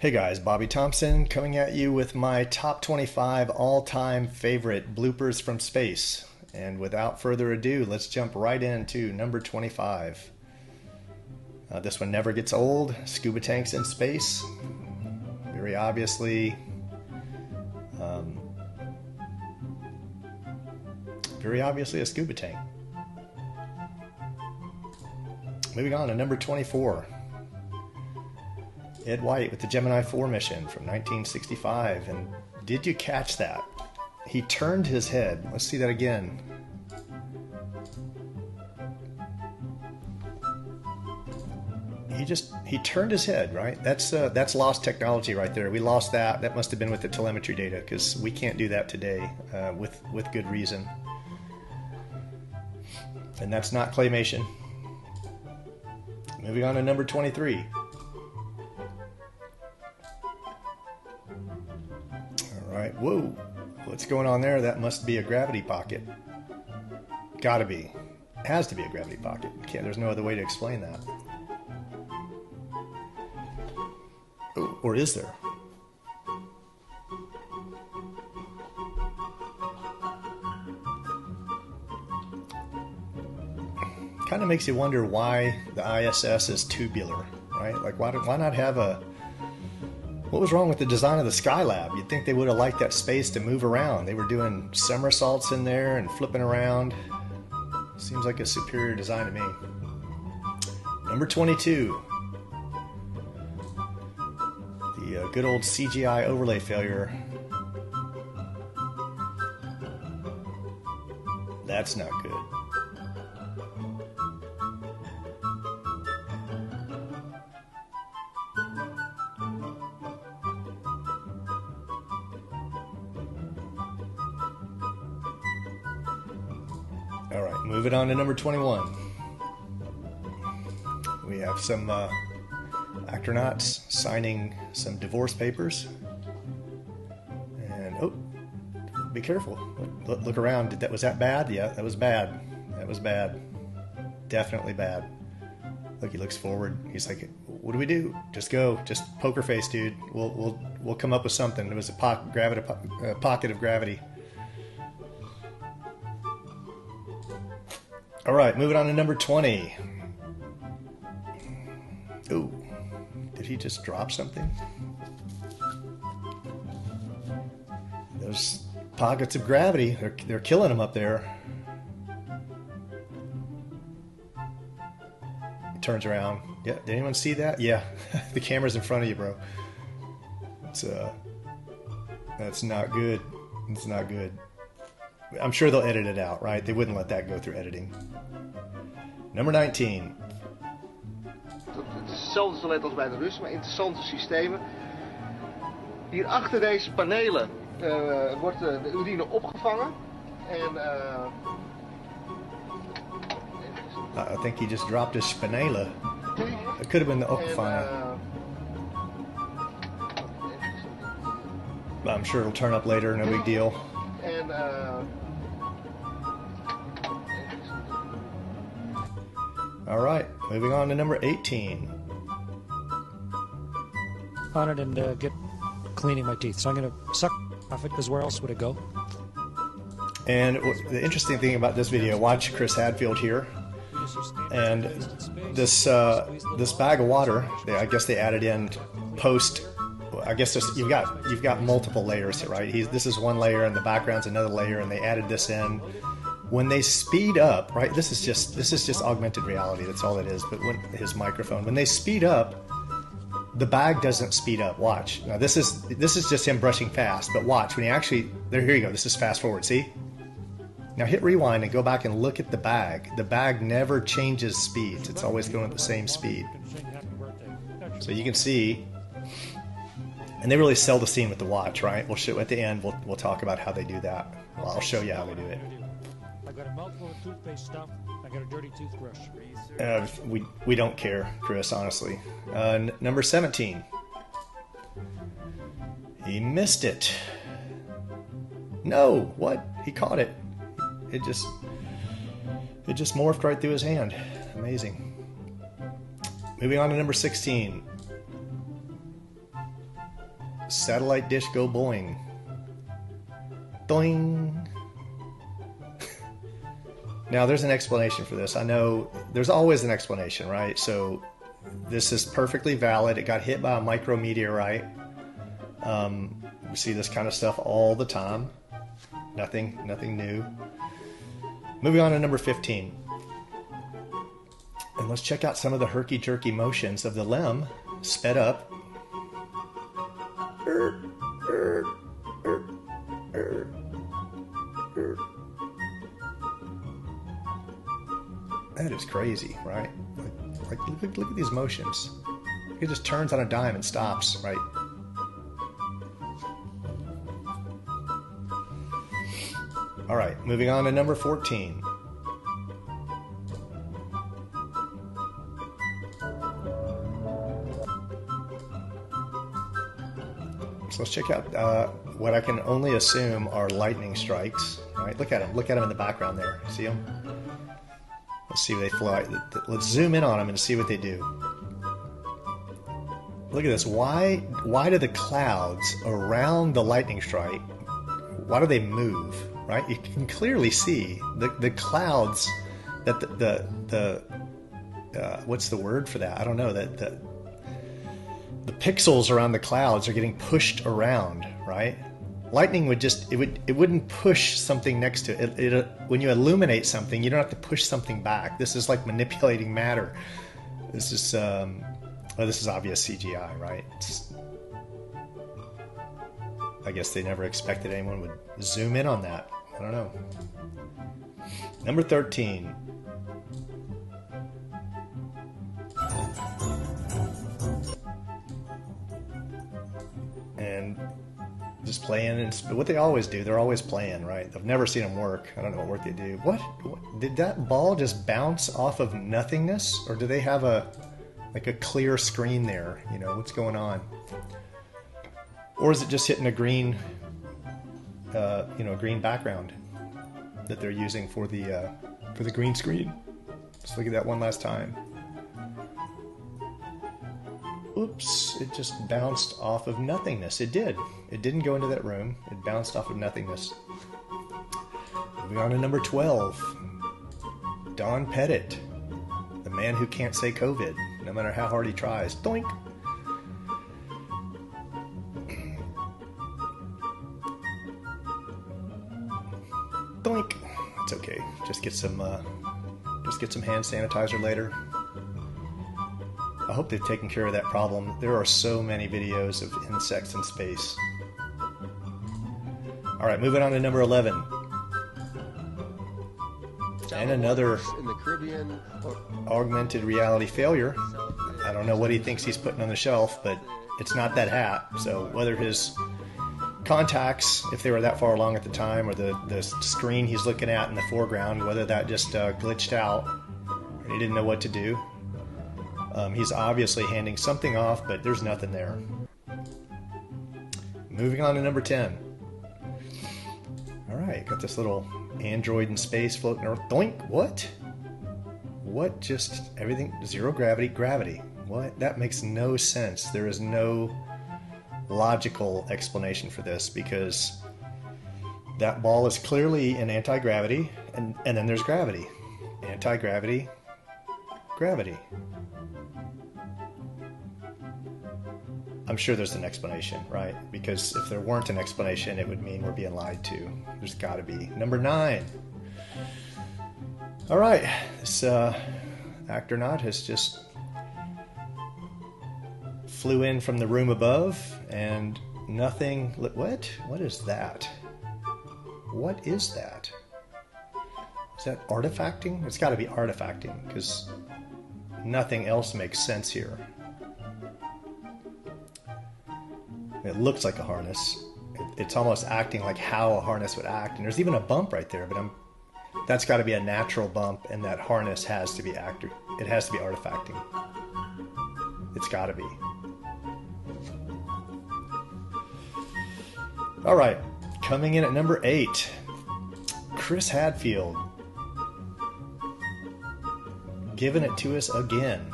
Hey guys, Bobby Thompson coming at you with my top 25 all-time favorite bloopers from space. And without further ado, let's jump right into number 25. This one never gets old. Scuba tanks in space. Very obviously, a scuba tank. Moving on to number 24. Ed White with the Gemini 4 mission from 1965. And did you catch that? He turned his head. Let's see that again. He turned his head, right? That's lost technology right there. We lost that. That must have been with the telemetry data, because we can't do that today with good reason. And that's not claymation. Moving on to number 23. Alright, whoa. What's going on there? That must be a gravity pocket. Gotta be. Has to be a gravity pocket. There's no other way to explain that. Ooh, or is there? Kind of makes you wonder why the ISS is tubular, right? Like, why not have a... What was wrong with the design of the Skylab? You'd think they would have liked that space to move around. They were doing somersaults in there and flipping around. Seems like a superior design to me. Number 22. The good old CGI overlay failure. That's not good. Alright, moving on to number 21. We have some astronauts signing some divorce papers. And, oh, be careful. Look around. Was that bad? Yeah, that was bad. That was bad. Definitely bad. Look, he looks forward. He's like, what do we do? Just go. Just poker face, dude. We'll come up with something. It was a pocket of gravity. All right, moving on to number 20. Ooh, did he just drop something? Those pockets of gravity, they're killing him up there. He turns around. Yeah, did anyone see that? Yeah, the camera's in front of you, bro. That's not good. It's not good. I'm sure they'll edit it out, right? They wouldn't let that go through editing. Number 19. Het is hetzelfde toilet als bij de Russen, maar interessante systemen. Hier achter deze panelen wordt de urine opgevangen. En, I think he just dropped his spanela. It could have been the opgevangen. I'm sure it'll turn up later, no big deal. En, all right, moving on to number 18. On it and get cleaning my teeth. So I'm going to suck off it, because where else would it go? And the interesting thing about this video, watch Chris Hadfield here. And this bag of water, I guess they added in post. I guess you've got multiple layers here, right? This is one layer, and the background's another layer, and they added this in. When they speed up, right? This is just augmented reality. That's all it is. But his microphone, when they speed up, the bag doesn't speed up. Watch. Now this is just him brushing fast. But watch when he actually here you go. This is fast forward. See? Now hit rewind and go back and look at the bag. The bag never changes speeds. It's always going at the same speed. So you can see. And they really sell the scene with the watch, right? We'll show at the end. We'll talk about how they do that. Well, I'll show you how they do it. I got a mouthful of toothpaste stuff. I got a dirty toothbrush. We don't care, Chris. Honestly, number 17. He missed it. No, what? He caught it. It just morphed right through his hand. Amazing. Moving on to number 16. Satellite dish go boing. Doing. Now there's an explanation for this. I know there's always an explanation, right? So this is perfectly valid. It got hit by a micrometeorite. We see this kind of stuff all the time. Nothing new. Moving on to number 15. And let's check out some of the herky-jerky motions of the limb sped up. That is crazy, right? Look at these motions. It just turns on a dime and stops, right? All right, moving on to number 14. So let's check out what I can only assume are lightning strikes. All right, look at them. Look at them in the background there. See them? Let's see where they fly. Let's zoom in on them and see what they do. Look at this. Why do the clouds around the lightning strike, why do they move? Right? You can clearly see the clouds that the what's the word for that? I don't know. That the pixels around the clouds are getting pushed around, right? Lightning would just it wouldn't push something next to it. When you illuminate something, you don't have to push something back. This is like manipulating matter. This is this is obvious CGI, right? I guess they never expected anyone would zoom in on that. I don't know. Number 13. And just playing, and what they always do, they're always playing, right? I've never seen them work. I don't know what work they do. What did that ball just bounce off of nothingness, or do they have a clear screen there? You know, what's going on? Or is it just hitting a green, green background that they're using for the green screen? Let's look at that one last time. Oops, it just bounced off of nothingness. It did. It didn't go into that room. It bounced off of nothingness. Moving on to number 12. Don Pettit, the man who can't say COVID, no matter how hard he tries. Doink! Doink! It's okay. Just get some hand sanitizer later. I hope they've taken care of that problem. There are so many videos of insects in space. All right, moving on to number 11. And another augmented reality failure. I don't know what he thinks he's putting on the shelf, but it's not that hat. So whether his contacts, if they were that far along at the time, or the screen he's looking at in the foreground, whether that just glitched out and he didn't know what to do. He's obviously handing something off, but there's nothing there. Moving on to number 10. All right, got this little android in space floating around. Doink! What? What just, everything, zero gravity, gravity. What? That makes no sense. There is no logical explanation for this, because that ball is clearly in anti-gravity, and then there's gravity. Anti-gravity, gravity. I'm sure there's an explanation, right? Because if there weren't an explanation, it would mean we're being lied to. There's got to be. Number 9. All right, this actornaut has just flew in from the room above, and nothing. What? What is that? What is that? Is that artifacting? It's got to be artifacting, because nothing else makes sense here. It looks like a harness. It's almost acting like how a harness would act, and there's even a bump right there. But that's got to be a natural bump, and that harness has to be it has to be artifacting. It's got to be. All right, coming in at number 8, Chris Hadfield, giving it to us again.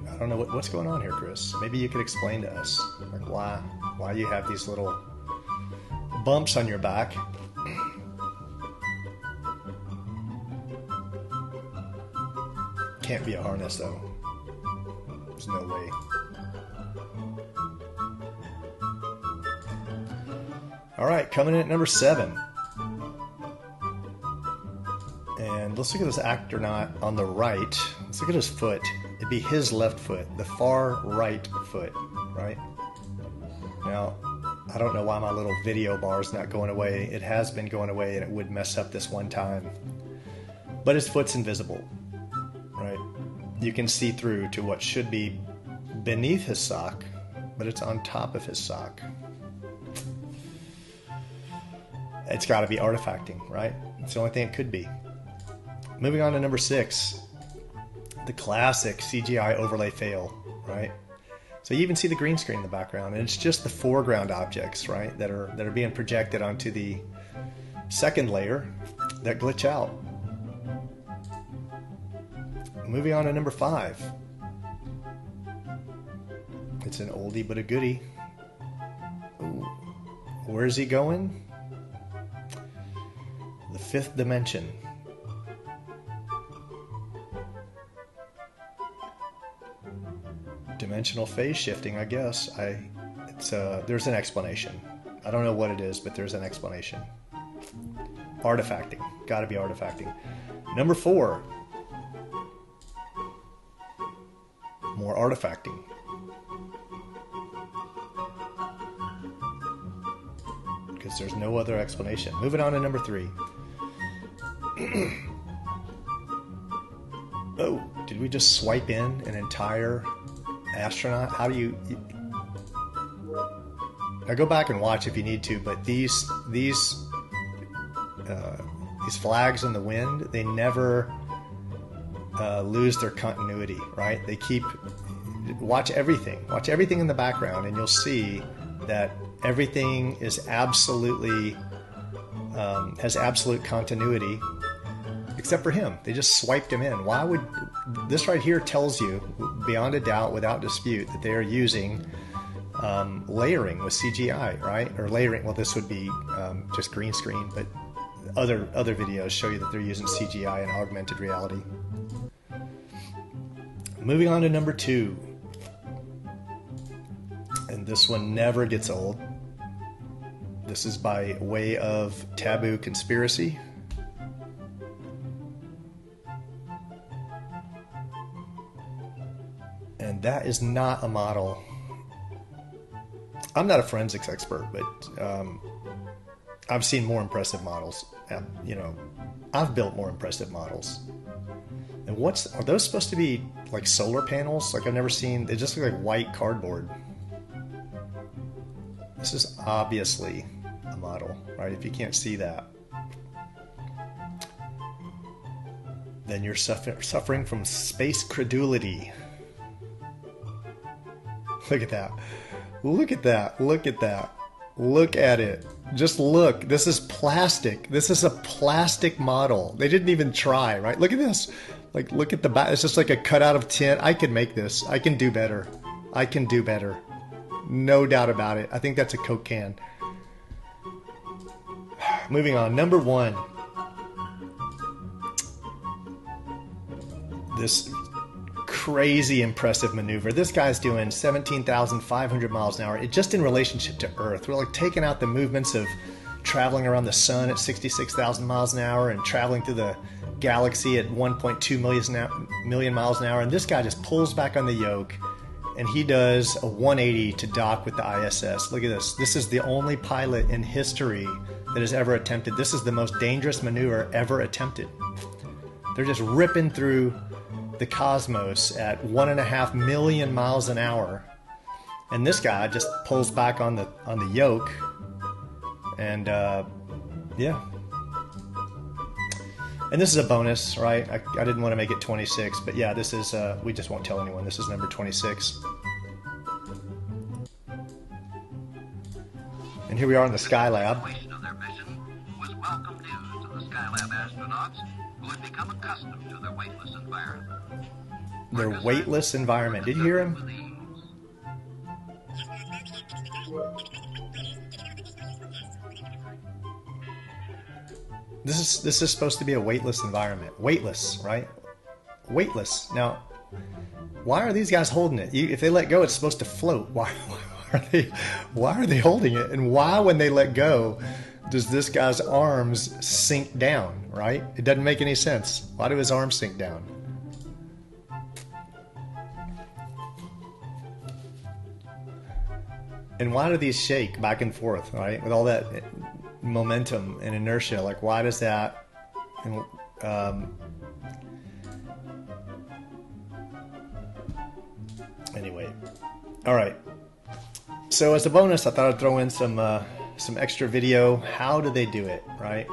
I don't know what's going on here, Chris. Maybe you could explain to us, like why you have these little bumps on your back. Can't be a harness though. There's no way. All right, coming in at number 7. And let's look at this actornaut on the right. Let's look at his foot. It'd be his left foot, the far right foot, right? Now, I don't know why my little video bar is not going away. It has been going away, and it would mess up this one time. But his foot's invisible, right? You can see through to what should be beneath his sock, but it's on top of his sock. It's got to be artifacting, right? It's the only thing it could be. Moving on to number 6, the classic CGI overlay fail, right? So you even see the green screen in the background, and it's just the foreground objects, right, that are being projected onto the second layer that glitch out. Moving on to number 5. It's an oldie but a goodie. Ooh. Where's he going? The 5th dimension. Dimensional phase shifting, I guess. There's an explanation. I don't know what it is, but there's an explanation. Artifacting. Gotta be artifacting. Number 4. More artifacting. Because there's no other explanation. Moving on to number 3. Oh, did we just swipe in an entire astronaut? How do you... Now go back and watch if you need to, but these flags in the wind, they never lose their continuity, right? They keep... Watch everything in the background, and you'll see that everything is absolutely has absolute continuity, except for him. They just swiped him in. Why would this right here tells you beyond a doubt, without dispute, that they are using layering with CGI, right? Or layering. Well, this would be just green screen, but other videos show you that they're using CGI and augmented reality. Moving on to number 2. And this one never gets old. This is by way of taboo conspiracy. And that is not a model. I'm not a forensics expert, but I've seen more impressive models. You know, I've built more impressive models. And are those supposed to be like solar panels? Like I've never seen. They just look like white cardboard. This is obviously a model, right? If you can't see that, then you're suffering from space credulity. Look at that. Look at that. Look at that. Look at it. Just look. This is plastic. This is a plastic model. They didn't even try, right? Look at this. Like, look at the back. It's just like a cutout of tin. I could make this. I can do better. I can do better. No doubt about it. I think that's a Coke can. Moving on. Number 1. This crazy impressive maneuver. This guy's doing 17,500 miles an hour. Just in relationship to Earth. We're like taking out the movements of traveling around the sun at 66,000 miles an hour and traveling through the galaxy at 1.2 million miles an hour. And this guy just pulls back on the yoke and he does a 180 to dock with the ISS. Look at this. This is the only pilot in history that has ever attempted. This is the most dangerous maneuver ever attempted. They're just ripping through the cosmos at 1.5 million miles an hour, and this guy just pulls back on the yoke, and yeah. And this is a bonus, right? I didn't want to make it 26, but yeah, this is we just won't tell anyone. This is number 26. And here we are in the Skylab. Their mission was welcome news to the Skylab astronauts who had become accustomed to their weightless environment. their weightless environment. Did you hear him? This is supposed to be a weightless environment. Weightless, right? Weightless. Now, why are these guys holding it? If they let go, it's supposed to float. Why are they holding it? And why, when they let go, does this guy's arms sink down, right? It doesn't make any sense. Why do his arms sink down? And why do these shake back and forth, right? With all that momentum and inertia, like why does that? Anyway, all right. So as a bonus, I thought I'd throw in some extra video. How do they do it, right?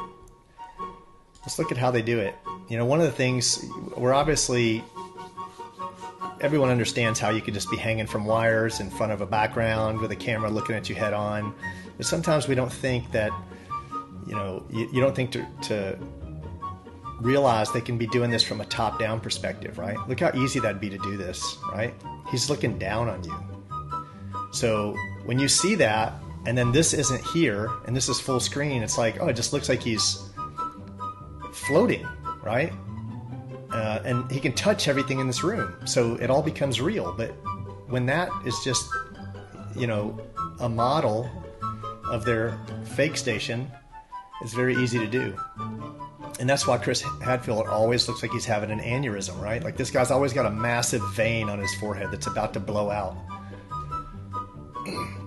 Let's look at how they do it. You know, one of the things, we're obviously, everyone understands how you could just be hanging from wires in front of a background with a camera looking at you head on. But sometimes we don't think that, you know, you don't think to realize they can be doing this from a top-down perspective, right? Look how easy that'd be to do this, right? He's looking down on you. So when you see that, and then this isn't here, and this is full screen, it's like, oh, it just looks like he's floating, right? And he can touch everything in this room, so it all becomes real. But when that is just, you know, a model of their fake station, it's very easy to do. And that's why Chris Hadfield always looks like he's having an aneurysm, right? Like this guy's always got a massive vein on his forehead that's about to blow out.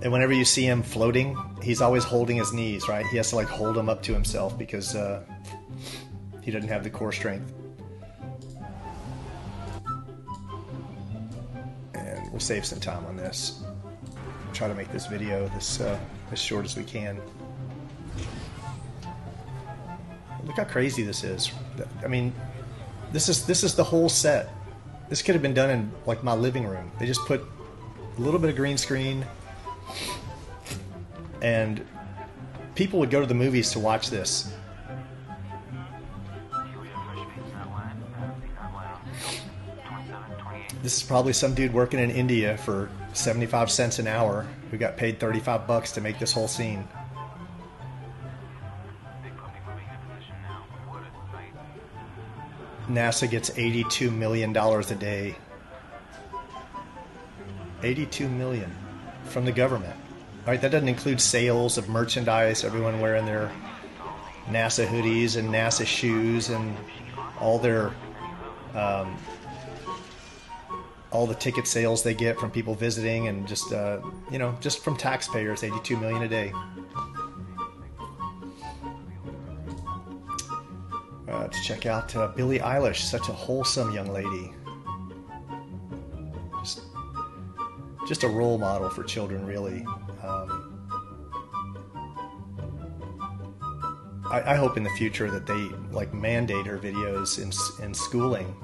And whenever you see him floating, he's always holding his knees, right? He has to like hold them up to himself because he doesn't have the core strength. And we'll save some time on this. Try to make this video this as short as we can. Look how crazy this is. I mean, this is the whole set. This could have been done in like my living room. They just put a little bit of green screen, and people would go to the movies to watch this. This is probably some dude working in India for 75 cents an hour who got paid $35 to make this whole scene. NASA gets $82 million a day. $82 million from the government. All right, that doesn't include sales of merchandise, everyone wearing their NASA hoodies and NASA shoes and all their all the ticket sales they get from people visiting, and just you know, just from taxpayers, $82 million a day. To check out Billie Eilish, such a wholesome young lady. Just a role model for children, really. I hope in the future that they like mandate her videos in schooling.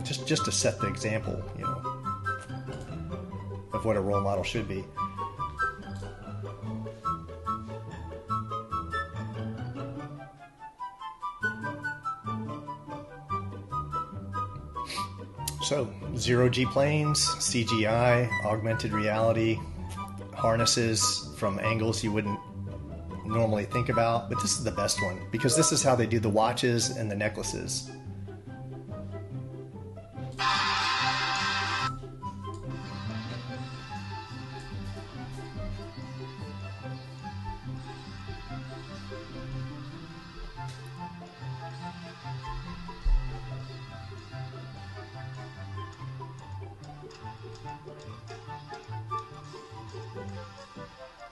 Just to set the example, you know, of what a role model should be. So, zero-G planes, CGI, augmented reality, harnesses from angles you wouldn't normally think about, but this is the best one because this is how they do the watches and the necklaces.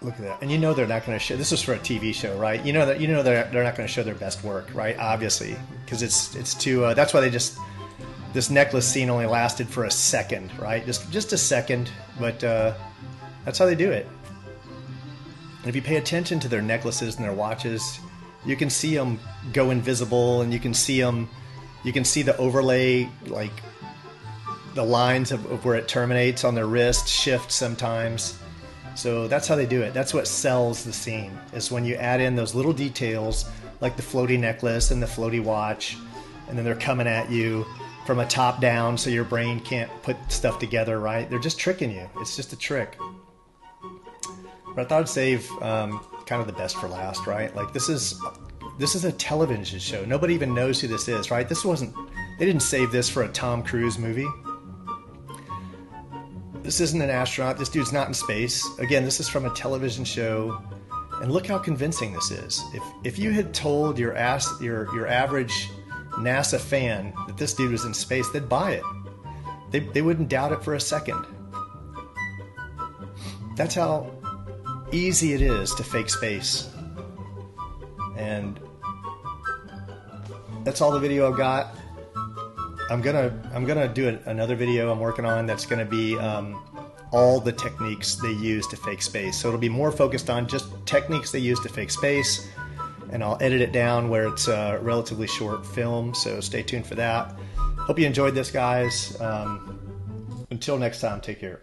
Look at that. And you know they're not going to show, this is for a TV show, right? You know they're not going to show their best work, right? Obviously, because it's too, that's why they just, this necklace scene only lasted for a second, right? Just a second, but that's how they do it. And if you pay attention to their necklaces and their watches, you can see them go invisible, and you can see the overlay, like the lines of where it terminates on their wrist shift sometimes. So that's how they do it. That's what sells the scene, is when you add in those little details like the floaty necklace and the floaty watch, and then they're coming at you from a top down so your brain can't put stuff together, right? They're just tricking you. It's just a trick. But I thought I'd save kind of the best for last, right? Like this is a television show. Nobody even knows who this is, right? They didn't save this for a Tom Cruise movie. This isn't an astronaut. This dude's not in space. Again, this is from a television show. And look how convincing this is. If you had told your average NASA fan that this dude was in space, they'd buy it. They wouldn't doubt it for a second. That's how easy it is to fake space. And that's all the video I've got. I'm gonna do another video I'm working on that's gonna be all the techniques they use to fake space. So it'll be more focused on just techniques they use to fake space, and I'll edit it down where it's a relatively short film, so stay tuned for that. Hope you enjoyed this, guys. Until next time, take care.